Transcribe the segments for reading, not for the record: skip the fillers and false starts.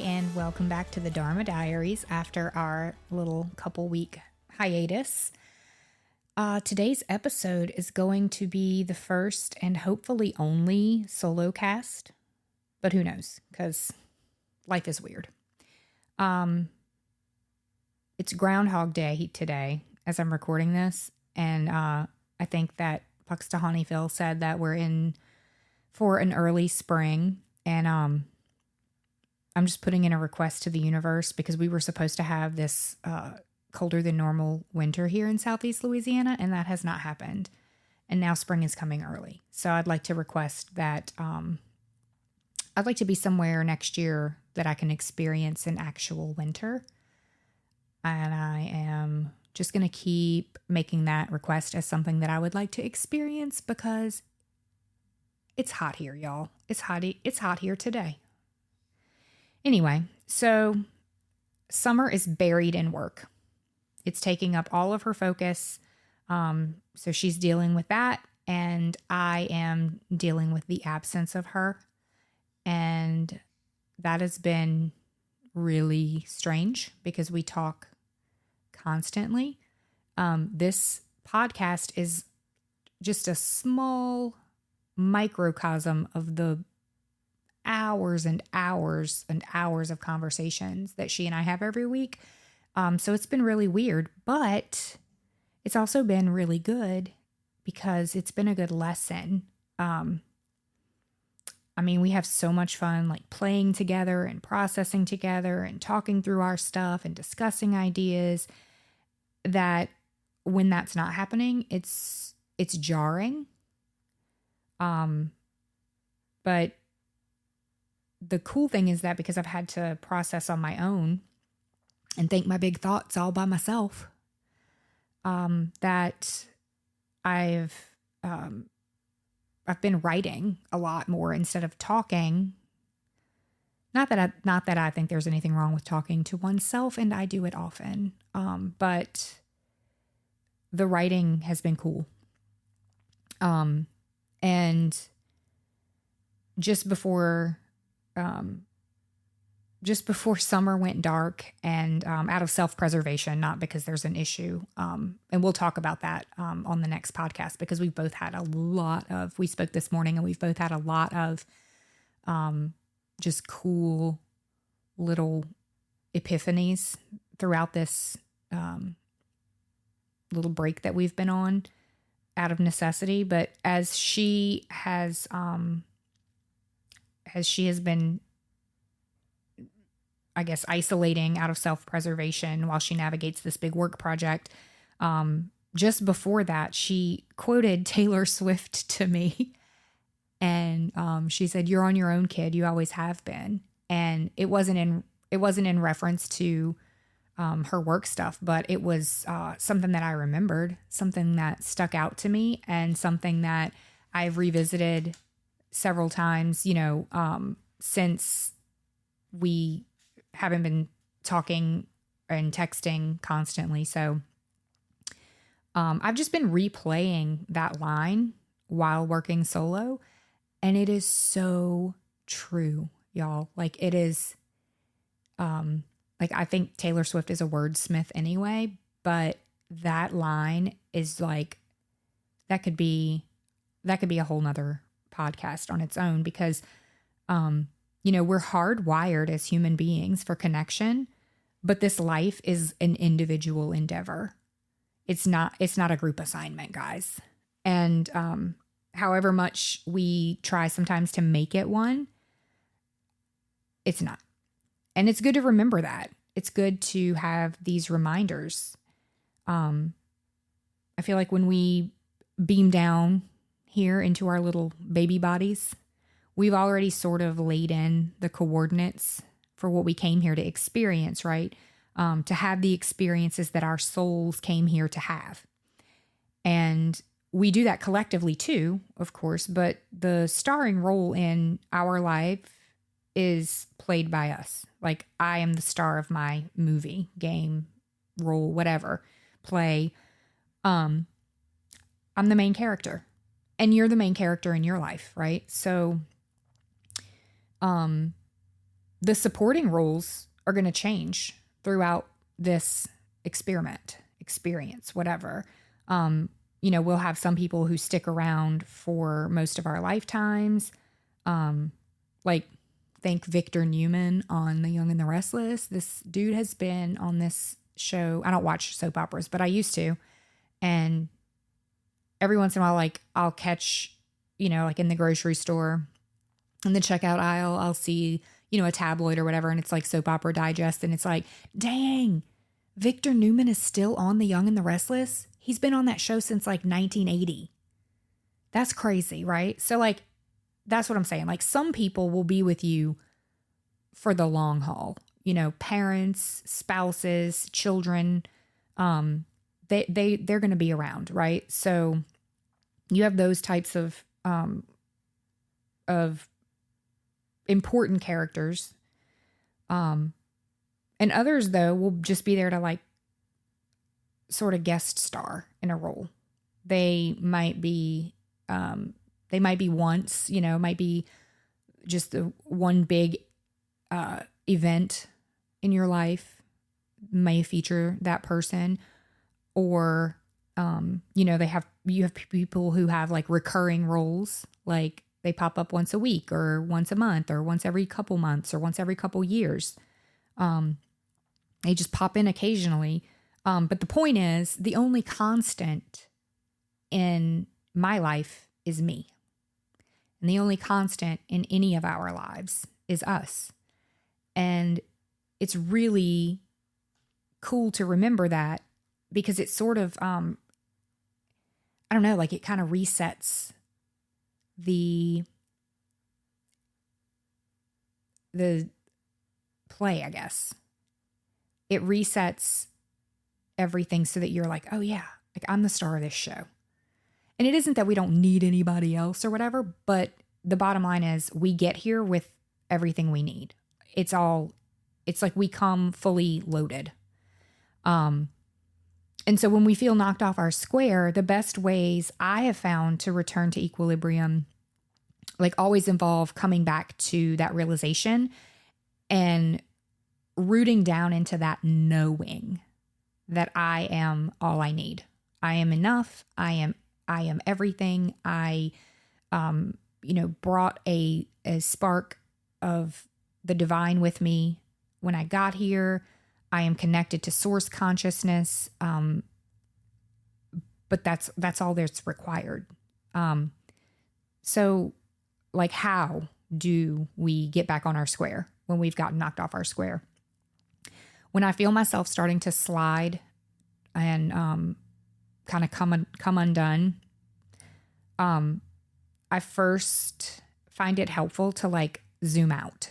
and welcome back to the Dharma Diaries after our little couple week hiatus. Today's episode is going to be the first and hopefully only solo cast, but who knows, because life is weird. It's Groundhog Day today as I'm recording this, and I think that Puxtahani Phil said that we're in for an early spring, and I'm just putting in a request to the universe because we were supposed to have this colder than normal winter here in Southeast Louisiana, and that has not happened. And now spring is coming early. So I'd like to request that I'd like to be somewhere next year that I can experience an actual winter. And I am just going to keep making that request as something that I would like to experience because it's hot here, y'all. It's hot here today. Anyway, so Summer is buried in work. It's taking up all of her focus. So she's dealing with that, and I am dealing with the absence of her. And that has been really strange because we talk constantly. This podcast is just a small microcosm of the hours and hours and hours of conversations that she and I have every week. So it's been really weird, but it's also been really good because it's been a good lesson. We have so much fun, like playing together and processing together and talking through our stuff and discussing ideas, that when that's not happening, it's jarring. But the cool thing is that because I've had to process on my own and think my big thoughts all by myself, that I've been writing a lot more instead of talking. Not that I think there's anything wrong with talking to oneself, and I do it often. But the writing has been cool. And just before summer went dark, and out of self-preservation, not because there's an issue. And we'll talk about that on the next podcast, because we've both had we spoke this morning, and we've both had a lot of just cool little epiphanies throughout this little break that we've been on out of necessity. But as she has been, I guess, isolating out of self-preservation while she navigates this big work project. Just before that, she quoted Taylor Swift to me. And she said, "You're on your own, kid. You always have been." And it wasn't in reference to her work stuff, but it was something that I remembered, something that stuck out to me, and something that I've revisited several times, since we haven't been talking and texting constantly. So I've just been replaying that line while working solo, and it is so true, y'all. Like, it is, I think Taylor Swift is a wordsmith anyway, but that line is like, that could be a whole nother podcast on its own, because we're hardwired as human beings for connection, but this life is an individual endeavor. It's not a group assignment, guys. And however much we try sometimes to make it one, it's not. And it's good to remember that. It's good to have these reminders. I feel like when we beam down here into our little baby bodies, we've already sort of laid in the coordinates for what we came here to experience, right? To have the experiences that our souls came here to have. And we do that collectively too, of course, but the starring role in our life is played by us. Like, I am the star of my movie, game, role, whatever, play. I'm the main character, and you're the main character in your life, right? So, the supporting roles are going to change throughout this experience, whatever. We'll have some people who stick around for most of our lifetimes. Like, think Victor Newman on The Young and the Restless. This dude has been on this show. I don't watch soap operas, but I used to. And every once in a while, like, I'll catch, like in the grocery store, in the checkout aisle, I'll see, a tabloid or whatever, and it's like Soap Opera Digest, and it's like, dang, Victor Newman is still on The Young and the Restless? He's been on that show since like 1980. That's crazy, right? So, like, that's what I'm saying. Like, some people will be with you for the long haul. Parents, spouses, children, they're going to be around, right? So you have those types of important characters. And others, though, will just be there to, like, sort of guest star in a role. They might be once, might be just one big event in your life may feature that person, or you have people who have like recurring roles, like they pop up once a week or once a month or once every couple months or once every couple years. They just pop in occasionally. But the point is, the only constant in my life is me. And the only constant in any of our lives is us. And it's really cool to remember that, because it's sort of, I don't know, like, it kind of resets the play, I guess. It resets everything so that you're like, oh yeah, like, I'm the star of this show. And it isn't that we don't need anybody else or whatever, but the bottom line is we get here with everything we need. It's like we come fully loaded. And so when we feel knocked off our square, the best ways I have found to return to equilibrium, like, always involve coming back to that realization and rooting down into that knowing that I am all I need. I am enough. I am everything. I, brought a spark of the divine with me when I got here. I am connected to source consciousness. But that's all that's required. So, like, how do we get back on our square when we've gotten knocked off our square? When I feel myself starting to slide and kind of come undone, I first find it helpful to, like, zoom out.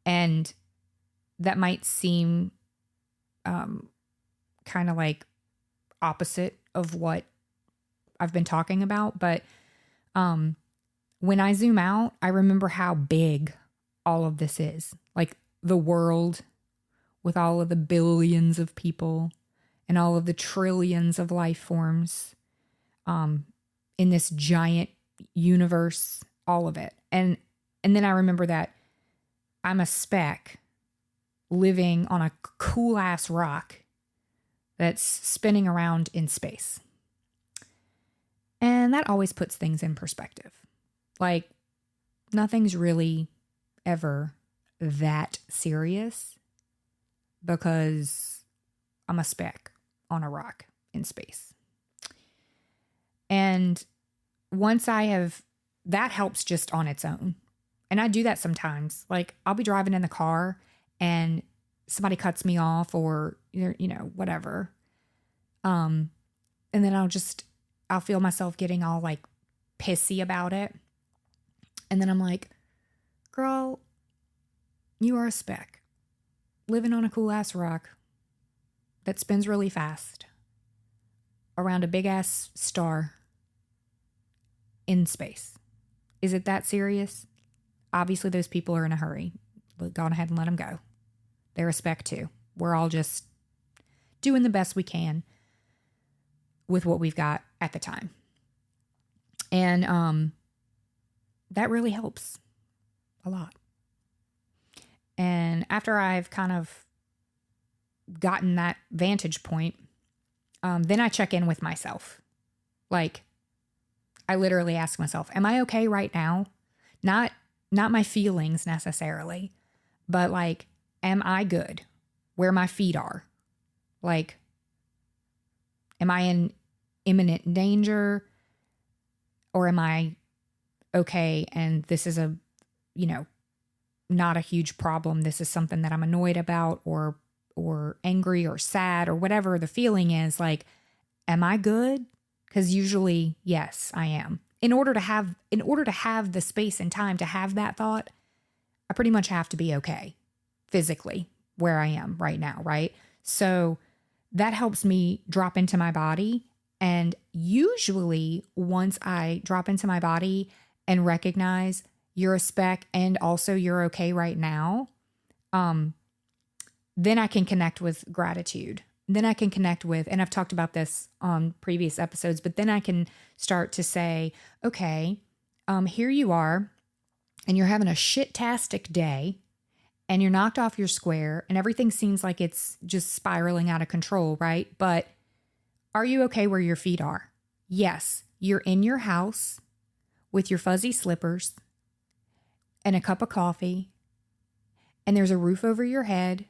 And that might seem kind of like opposite of what I've been talking about, but when I zoom out, I remember how big all of this is. Like, the world with all of the billions of people and all of the trillions of life forms in this giant universe, all of it. And then I remember that I'm a speck living on a cool ass rock that's spinning around in space. And that always puts things in perspective. Like, nothing's really ever that serious, because I'm a speck on a rock in space. And once that helps just on its own. And I do that sometimes. Like, I'll be driving in the car and somebody cuts me off, or, whatever. And then I'll feel myself getting all, like, pissy about it. And then I'm like, girl, you are a speck living on a cool ass rock that spins really fast around a big ass star in space. Is it that serious? Obviously, those people are in a hurry. But go on ahead and let them go. They're a speck too. We're all just doing the best we can with what we've got at the time. And that really helps a lot. And after I've kind of gotten that vantage point, then I check in with myself. Like, I literally ask myself, am I okay right now? Not my feelings necessarily, but like, am I good where my feet are? Like, am I in imminent danger, or am I okay? And this is not a huge problem. This is something that I'm annoyed about, or angry or sad or whatever the feeling is. Like, am I good? Because usually, yes, I am. In order to have the space and time to have that thought, I pretty much have to be okay physically where I am right now, right? So that helps me drop into my body. And usually once I drop into my body and recognize you're a speck and also you're okay right now, then I can connect with gratitude. Then I can connect with, and I've talked about this on previous episodes, but then I can start to say, okay, here you are, and you're having a shit-tastic day, and you're knocked off your square, and everything seems like it's just spiraling out of control, right? But are you okay where your feet are? Yes, you're in your house with your fuzzy slippers and a cup of coffee, and there's a roof over your head,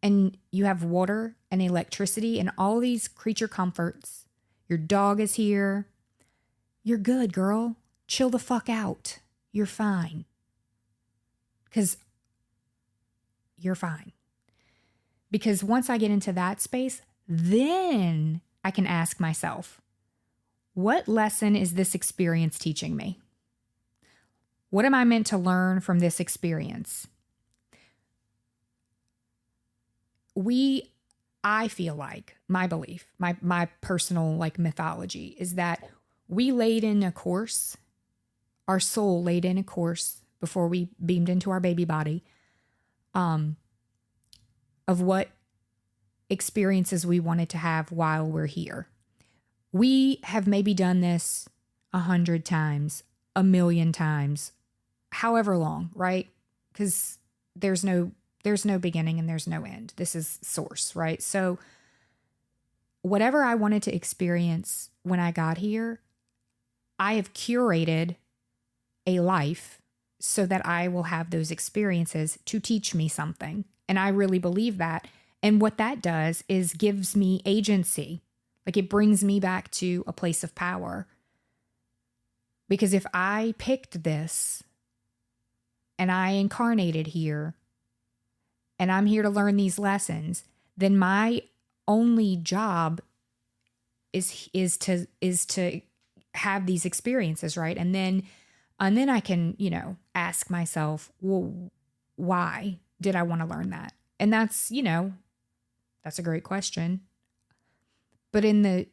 and you have water and electricity and all these creature comforts. Your dog is here. You're good, girl. Chill the fuck out. You're fine. Because you're fine. Because once I get into that space, then I can ask myself, what lesson is this experience teaching me? What am I meant to learn from this experience? I feel like, my belief, my personal like mythology is that we laid in a course, our soul laid in a course before we beamed into our baby body, of what experiences we wanted to have while we're here. We have maybe done this 100 times, 1,000,000 times, however long, right? Because there's no beginning and there's no end. This is source, right? So whatever I wanted to experience when I got here, I have curated a life so that I will have those experiences to teach me something. And I really believe that. And what that does is gives me agency. Like, it brings me back to a place of power. Because if I picked this and I incarnated here and I'm here to learn these lessons, then my only job is to have these experiences, right? And then I can, ask myself, well, why did I want to learn that? And that's a great question. But in the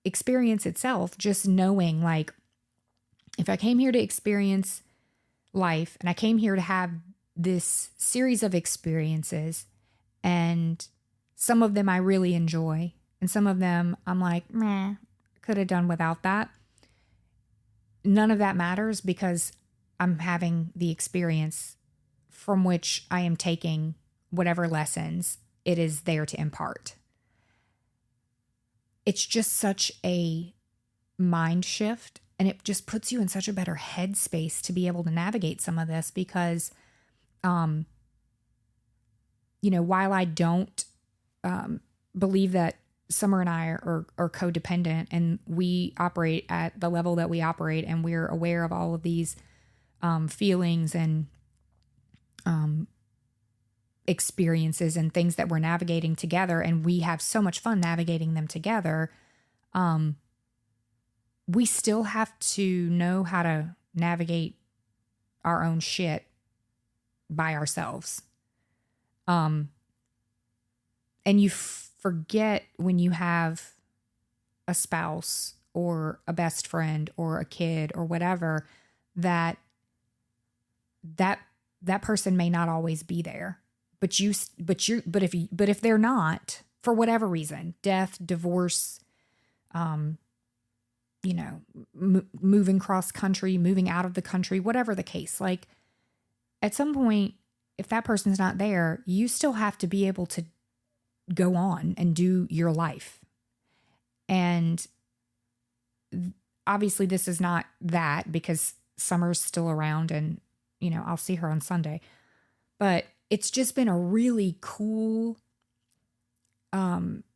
experience itself, just knowing, like, if I came here to experience life and I came here to have this series of experiences, and some of them I really enjoy, and some of them I'm like, meh, could have done without that. None of that matters because I'm having the experience from which I am taking whatever lessons it is there to impart. It's just such a mind shift, and it just puts you in such a better headspace to be able to navigate some of this because, while I don't believe that Summer and I are codependent and we operate at the level that we operate and we're aware of all of these feelings and experiences and things that we're navigating together, and we have so much fun navigating them together, we still have to know how to navigate our own shit by ourselves. And you forget when you have a spouse or a best friend or a kid or whatever that person may not always be there. But if they're not, for whatever reason, death, divorce, moving cross country, moving out of the country, whatever the case, like, at some point if that person's not there, you still have to be able to go on and do your life. And obviously this is not that, because Summer's still around and, I'll see her on Sunday. But it's just been a really cool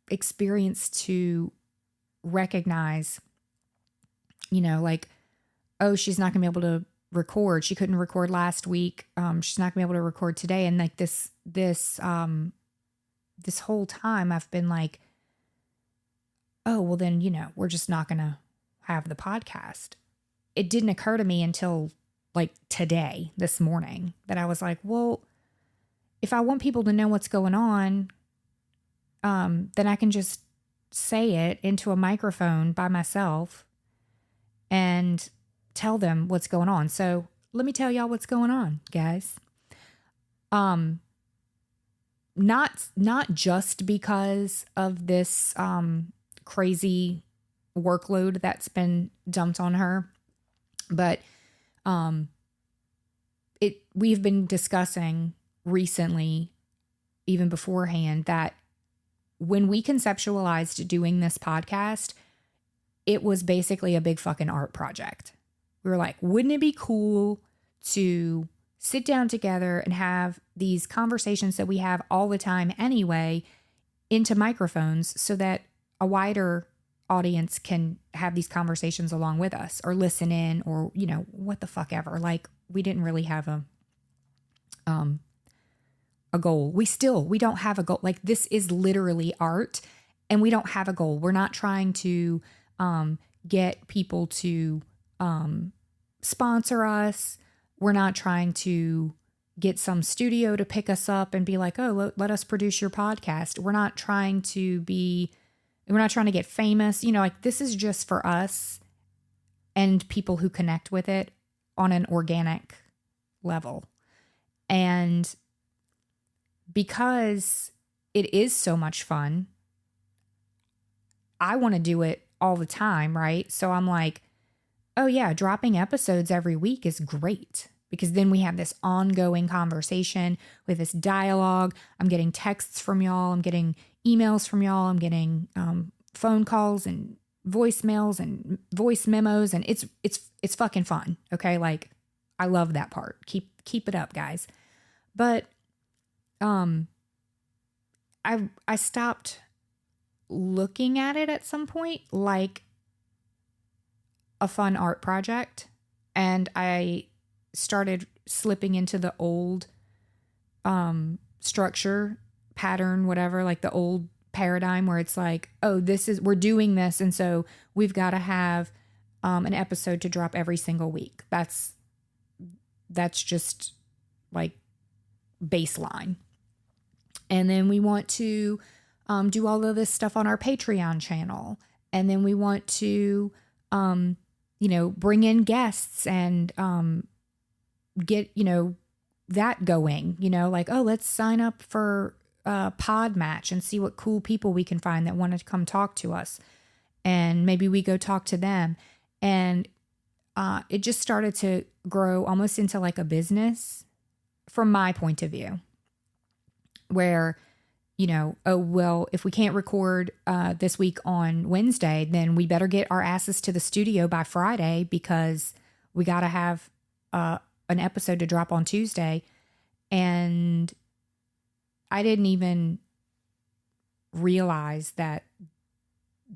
experience to recognize, like, oh, she's not gonna be able to record. She couldn't record last week. She's not gonna be able to record today. And like this whole time I've been like, oh, well then, we're just not gonna have the podcast. It didn't occur to me until like today, this morning, that I was like, well, if I want people to know what's going on, then I can just say it into a microphone by myself and tell them what's going on. So let me tell y'all what's going on, guys. Not just because of this crazy workload that's been dumped on her, but we've been discussing recently, even beforehand, that when we conceptualized doing this podcast, it was basically a big fucking art project. We were like, wouldn't it be cool to sit down together and have these conversations that we have all the time anyway into microphones so that a wider audience can have these conversations along with us or listen in, or, what the fuck ever. Like, we didn't really have a goal. We don't have a goal. Like, this is literally art and we don't have a goal. We're not trying to get people to sponsor us. We're not trying to get some studio to pick us up and be like, oh, let us produce your podcast. We're not trying to get famous. Like, this is just for us and people who connect with it on an organic level. And because it is so much fun, I want to do it all the time, right? So I'm like, oh yeah, dropping episodes every week is great, because then we have this ongoing conversation with this dialogue. I'm getting texts from y'all. I'm getting emails from y'all. I'm getting phone calls and voicemails and voice memos, and it's fucking fun. Okay, like, I love that part. Keep it up, guys. But I stopped looking at it at some point like a fun art project, and I started slipping into the old structure, pattern, whatever, like the old paradigm where it's like, oh, we're doing this, and so we've got to have an episode to drop every single week. That's just like baseline. And then we want to do all of this stuff on our Patreon channel. And then we want to, bring in guests and get, that going, like, oh, let's sign up for a pod match and see what cool people we can find that want to come talk to us. And maybe we go talk to them. And it just started to grow almost into like a business from my point of view, where, oh, well, if we can't record this week on Wednesday, then we better get our asses to the studio by Friday, because we got to have an episode to drop on Tuesday. And I didn't even realize that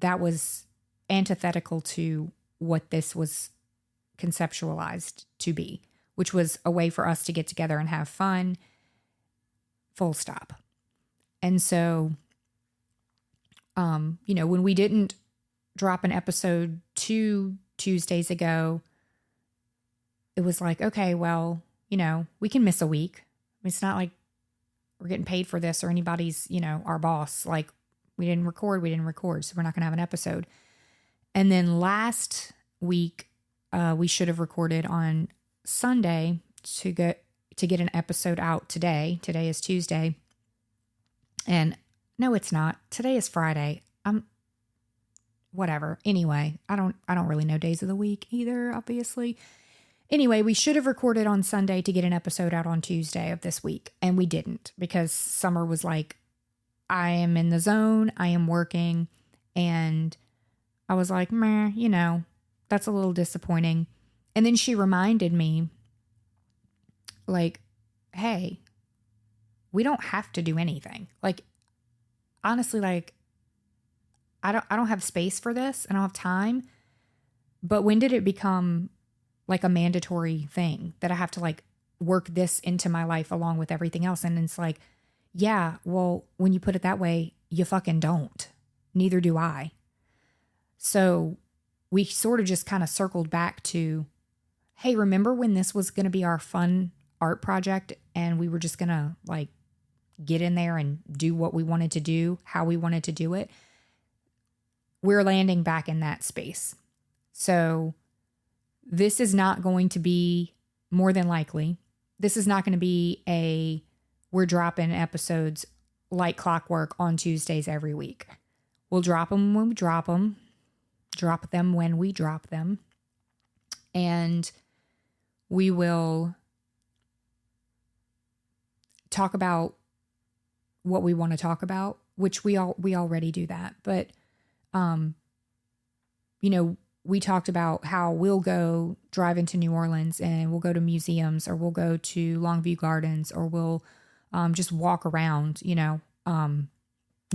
was antithetical to what this was conceptualized to be, which was a way for us to get together and have fun, full stop. And so, when we didn't drop an episode 2 Tuesdays ago, it was like, okay, well, we can miss a week. It's not like we're getting paid for this or anybody's, our boss. Like, we didn't record, so we're not going to have an episode. And then last week, we should have recorded on Sunday to get an episode out today. Today is Tuesday. And no, it's not. Today is Friday. Whatever. Anyway, I don't really know days of the week either, obviously. Anyway, we should have recorded on Sunday to get an episode out on Tuesday of this week. And we didn't because Summer was like, I am in the zone. I am working. And I was like, meh, that's a little disappointing. And then she reminded me, like, hey, we don't have to do anything. Like, honestly, like, I don't have space for this. I don't have time. But when did it become like a mandatory thing that I have to like work this into my life along with everything else? And it's like, yeah, well, when you put it that way, you fucking don't. Neither do I. So we sort of just kind of circled back to, hey, remember when this was going to be our fun art project and we were just going to like get in there and do what we wanted to do, how we wanted to do it? We're landing back in that space. So this is not going to be, more than likely, this is not going to be we're dropping episodes like clockwork on Tuesdays every week. We'll drop them when we drop them when we drop them. And we will talk about what we want to talk about, which we already do that. But, we talked about how we'll go drive into New Orleans and we'll go to museums, or we'll go to Longview Gardens, or we'll just walk around,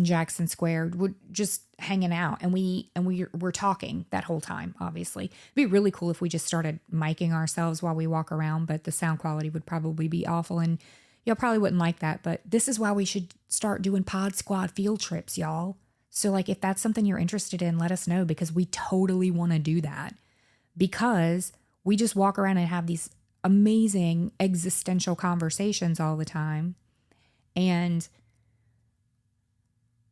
Jackson Square. We're just hanging out, and we're talking that whole time. Obviously, it'd be really cool if we just started micing ourselves while we walk around, but the sound quality would probably be awful, and y'all probably wouldn't like that. But this is why we should start doing Pod Squad field trips, y'all. So like, if that's something you're interested in, let us know, because we totally want to do that, because we just walk around and have these amazing existential conversations all the time. And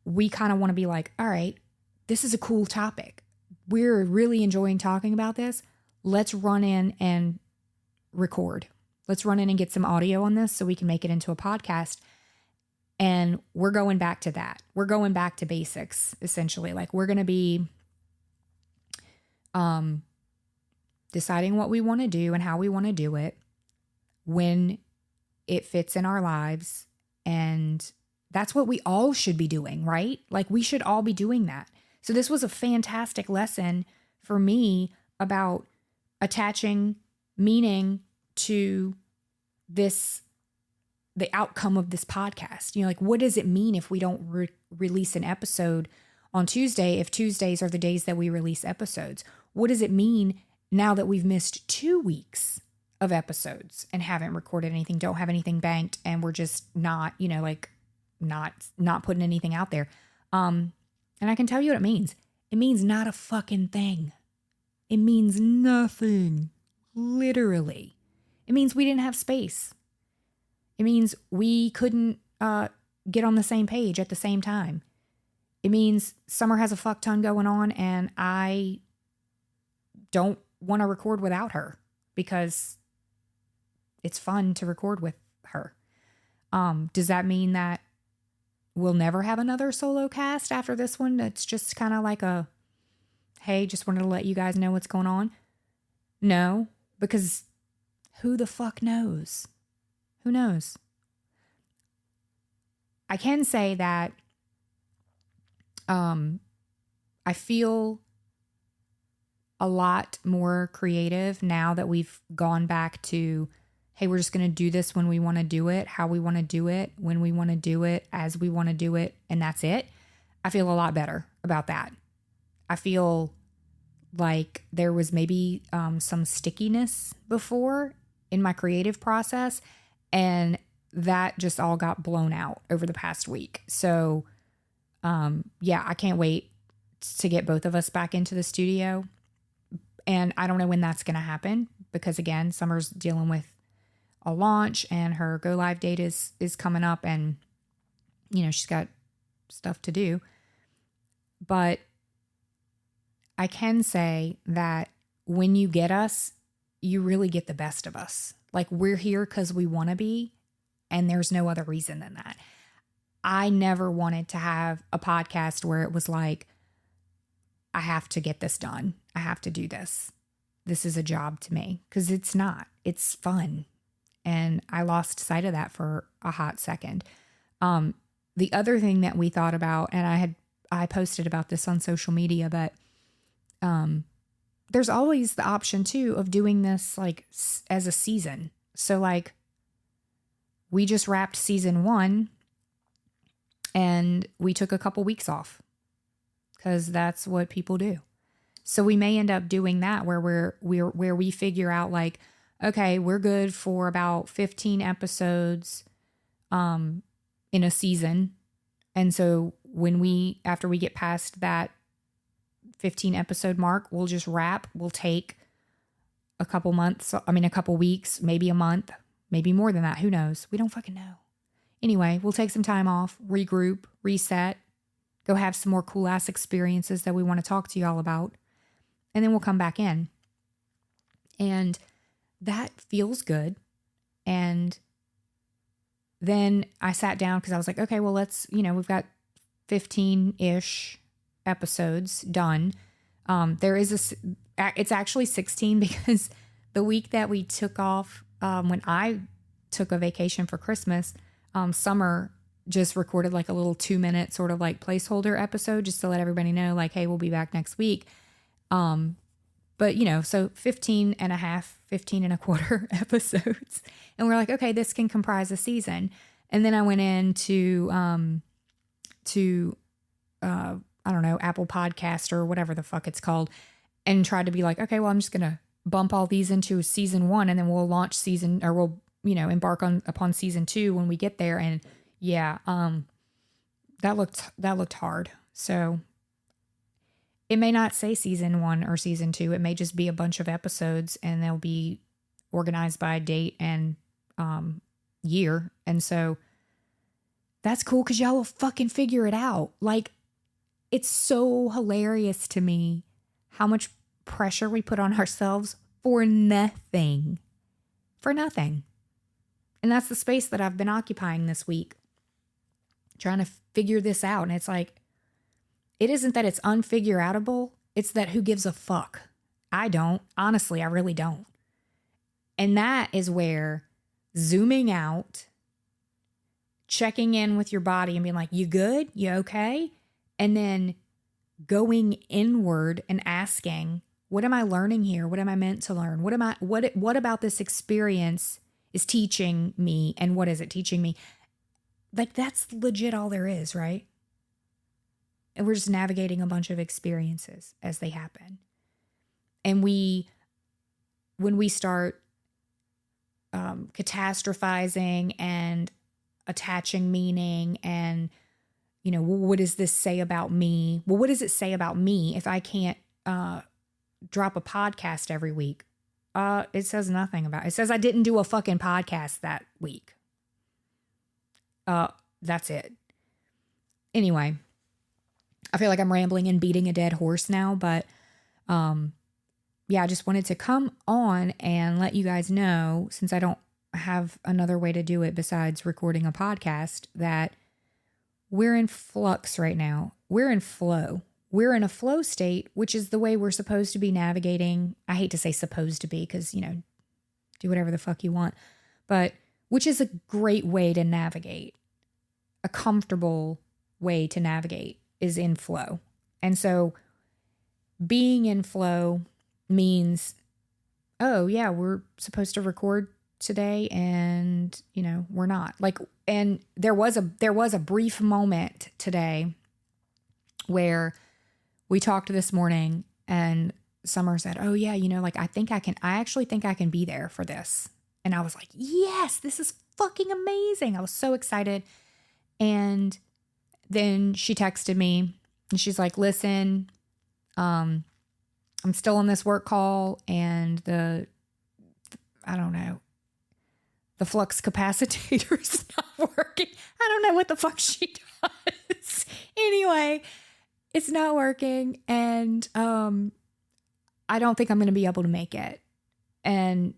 we kind of want to be like, all right, this is a cool topic. We're really enjoying talking about this. Let's run in and record. Let's run in and get some audio on this so we can make it into a podcast. And we're going back to that. We're going back to basics, essentially. Like, we're going to be deciding what we want to do and how we want to do it when it fits in our lives. And that's what we all should be doing, right? Like, we should all be doing that. So this was a fantastic lesson for me about attaching meaning to the outcome of this podcast. Like, what does it mean if we don't release an episode on Tuesday, if Tuesdays are the days that we release episodes? What does it mean now that we've missed 2 weeks of episodes and haven't recorded anything, don't have anything banked, and we're just not, not putting anything out there? And I can tell you what it means. It means not a fucking thing. It means nothing. Literally. It means we didn't have space. It means we couldn't get on the same page at the same time. It means Summer has a fuck ton going on, and I don't want to record without her because it's fun to record with her. Does that mean that we'll never have another solo cast after this one? It's just kind of like a, hey, just wanted to let you guys know what's going on. No, because who the fuck knows? Who knows? I can say that I feel a lot more creative now that we've gone back to, hey, we're just going to do this when we want to do it, how we want to do it, when we want to do it, as we want to do it, and that's it. I feel a lot better about that. I feel like there was maybe some stickiness before in my creative process, and that just all got blown out over the past week. So, I can't wait to get both of us back into the studio. And I don't know when that's going to happen because, again, Summer's dealing with a launch and her go live date is coming up, and, she's got stuff to do. But I can say that when you get us, you really get the best of us. Like, we're here because we want to be, and there's no other reason than that. I never wanted to have a podcast where it was like, I have to get this done. I have to do this. this is a job to me, because it's not. It's fun. And I lost sight of that for a hot second. The other thing that we thought about, and I posted about this on social media, but there's always the option too of doing this like as a season. So like we just wrapped season 1 and we took a couple weeks off because that's what people do. So we may end up doing that where we figure out like, okay, we're good for about 15 episodes in a season. And so after we get past that 15 episode mark, we'll just wrap. We'll take a couple weeks, maybe a month, maybe more than that. Who knows? We don't fucking know. Anyway, we'll take some time off, regroup, reset, go have some more cool ass experiences that we want to talk to y'all about. And then we'll come back in. And that feels good. And then I sat down because I was like, okay, well, we've got 15-ish episodes done. It's actually 16 because the week that we took off, when I took a vacation for Christmas, Summer just recorded like a little 2-minute sort of like placeholder episode just to let everybody know like, hey, we'll be back next week. But so 15 and a quarter episodes. And we're like, okay, this can comprise a season. And then I went into, I don't know, Apple Podcast or whatever the fuck it's called, and tried to be like, okay, well, I'm just going to bump all these into season 1 and then we'll launch we'll embark upon season 2 when we get there. And yeah, that looked hard. So it may not say season 1 or season 2. It may just be a bunch of episodes and they'll be organized by date and year. And so that's cool because y'all will fucking figure it out. Like, it's so hilarious to me how much pressure we put on ourselves for nothing. For nothing. And that's the space that I've been occupying this week, trying to figure this out. And it's like, it isn't that it's unfigure outable. It's that who gives a fuck? I don't. Honestly, I really don't. And that is where zooming out, checking in with your body and being like, you good? You okay? And then going inward and asking, what am I learning here? What am I meant to learn? What about this experience is teaching me? And what is it teaching me? Like, that's legit all there is, right? And we're just navigating a bunch of experiences as they happen. And when we start catastrophizing and attaching meaning and, what does this say about me? Well, what does it say about me if I can't drop a podcast every week? It says nothing about it. It says I didn't do a fucking podcast that week. That's it. Anyway, I feel like I'm rambling and beating a dead horse now, but yeah, I just wanted to come on and let you guys know, since I don't have another way to do it besides recording a podcast, that we're in flux right now. We're in flow. We're in a flow state, which is the way we're supposed to be navigating. I hate to say supposed to be because, do whatever the fuck you want, but which is a great way to navigate. A comfortable way to navigate is in flow. And so being in flow means, oh yeah, we're supposed to record today and, we're not. Like, and there was a brief moment today where we talked this morning and Summer said, oh yeah, I actually think I can be there for this. And I was like, yes, this is fucking amazing. I was so excited. And then she texted me and she's like, listen, I'm still on this work call and the flux capacitor is not working. I don't know what the fuck she does. Anyway, it's not working. And I don't think I'm going to be able to make it. And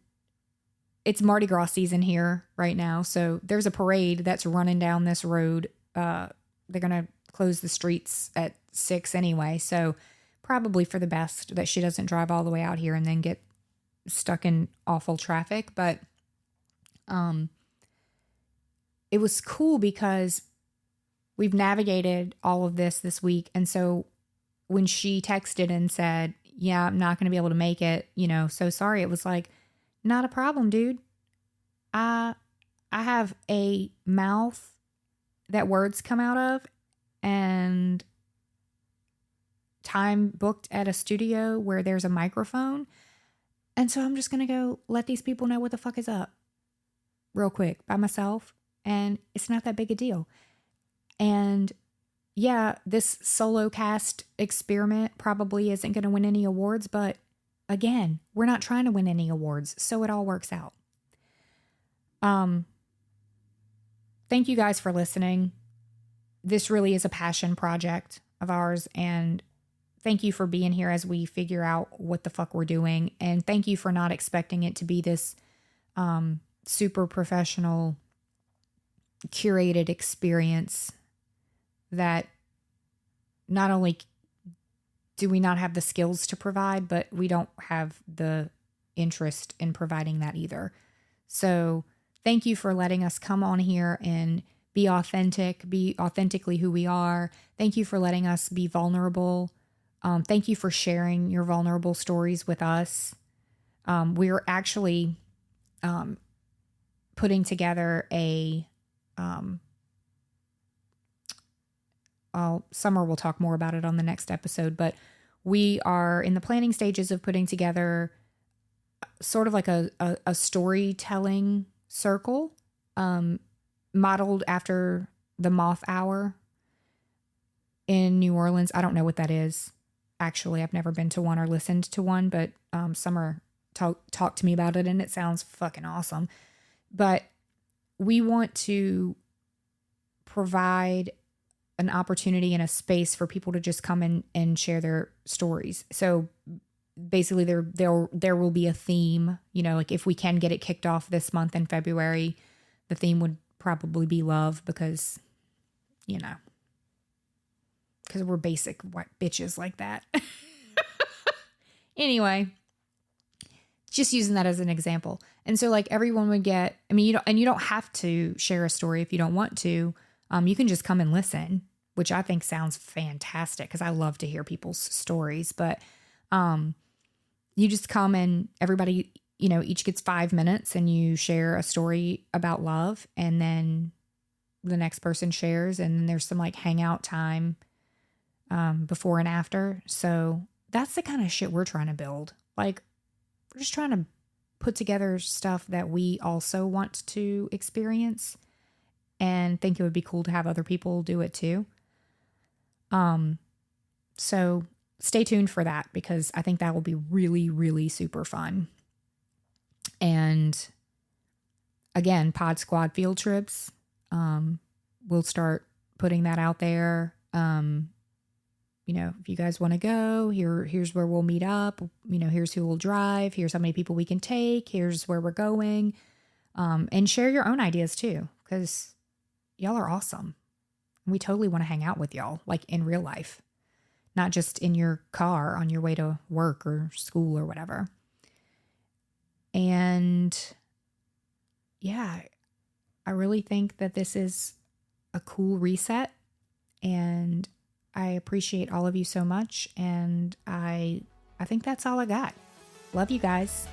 it's Mardi Gras season here right now. So there's a parade that's running down this road. They're going to close the streets at 6 anyway. So probably for the best that she doesn't drive all the way out here and then get stuck in awful traffic, but it was cool because we've navigated all of this week. And so when she texted and said, yeah, I'm not going to be able to make it, so sorry. It was like, not a problem, dude. I have a mouth that words come out of and time booked at a studio where there's a microphone. And so I'm just going to go let these people know what the fuck is up real quick by myself. And it's not that big a deal. And yeah, this solo cast experiment probably isn't going to win any awards, but again, we're not trying to win any awards, so it all works out. Thank you guys for listening. This really is a passion project of ours, and thank you for being here as we figure out what the fuck we're doing, and thank you for not expecting it to be this super professional, curated experience that not only do we not have the skills to provide, but we don't have the interest in providing that either. So thank you for letting us come on here and be authentically who we are. Thank you for letting us be vulnerable. Thank you for sharing your vulnerable stories with us. We're actually putting together Summer will talk more about it on the next episode, but we are in the planning stages of putting together sort of like a storytelling circle, modeled after the Moth Hour in New Orleans. I don't know what that is. Actually, I've never been to one or listened to one, but Summer talked to me about it and it sounds fucking awesome. But we want to provide an opportunity and a space for people to just come in and share their stories. So basically there will be a theme, like if we can get it kicked off this month in February, the theme would probably be love because we're basic white bitches like that. Anyway, just using that as an example. And so like everyone would get, you don't have to share a story if you don't want to. You can just come and listen, which I think sounds fantastic because I love to hear people's stories. But you just come and everybody, each gets 5 minutes and you share a story about love. And then the next person shares and then there's some like hangout time before and after. So that's the kind of shit we're trying to build. Like we're just trying to put together stuff that we also want to experience and think it would be cool to have other people do it too. So stay tuned for that because I think that will be really, really super fun. And again, Pod Squad field trips. We'll start putting that out there. If you guys want to go, here's where we'll meet up. Here's who will drive. Here's how many people we can take. Here's where we're going. And share your own ideas too, because y'all are awesome. We totally want to hang out with y'all, like in real life, not just in your car on your way to work or school or whatever. And yeah, I really think that this is a cool reset and I appreciate all of you so much. And I think that's all I got. Love you guys.